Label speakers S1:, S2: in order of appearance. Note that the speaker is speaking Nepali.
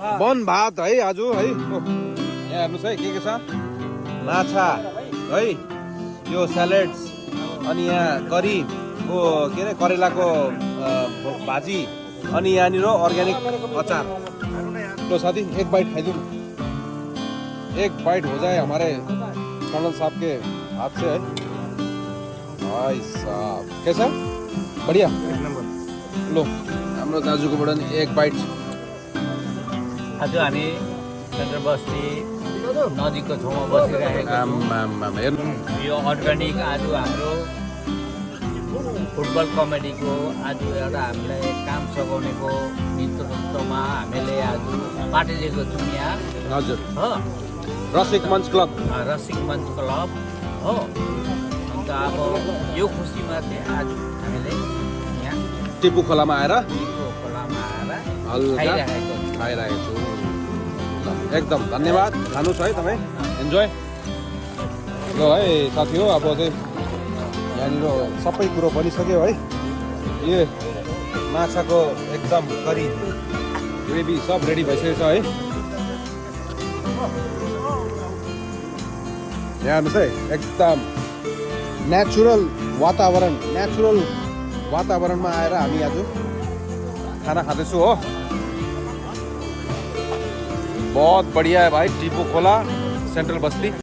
S1: वन भात है आज है। यहाँ हेर्नुहोस् है के छ, माछा है, यो स्यालेड्स, अनि यहाँ करीको के अरे करेलाको भाजी, अनि यहाँनिर अर्ग्यानिक अचार। लो साथी एक बाइट खाइदिउँ, एक बाइट हो जाए हमारे कर्नल साहब के हाथ से है। भाई साहब कैसा, बढ़िया, एक नंबर। लो हाम्रो दाजुकोबाट नि एक बाइट।
S2: आज हामी सेन्ट्रल बस्ती नदीको छेउमा बसिरहेको छौँ। यो अर्ग्यानिक आज हाम्रो फुटबल कमेडीको आज एउटा हामीलाई काम सघाउनेको नेतृत्वमा हामीले आज पार्टी दिएको छौँ यहाँ।
S1: हजुर
S2: हो,
S1: रसिक मञ्च क्लब,
S2: रसिक मञ्च क्लब हो। अन्त अब यो खुसीमा चाहिँ आज हामीले यहाँ
S1: टिपु खोलामा आएर
S2: हल्का
S1: खाइरहेको छु। एकदम धन्यवाद, खानुहोस् है तपाईँ, इन्जोय। ल है साथी हो, अब चाहिँ यहाँनिर सबै कुरो बनिसक्यो है। यो माछाको एकदम करी ग्रेभी सब रेडी भइसकेको छ है। यहाँ हेर्नुहोस् है, एकदम नेचुरल वातावरणमा आएर हामी आज खाना खाँदैछु हो। बहुत बढ़िया है भाई, टीपू खोला, सेंट्रल बस्ती।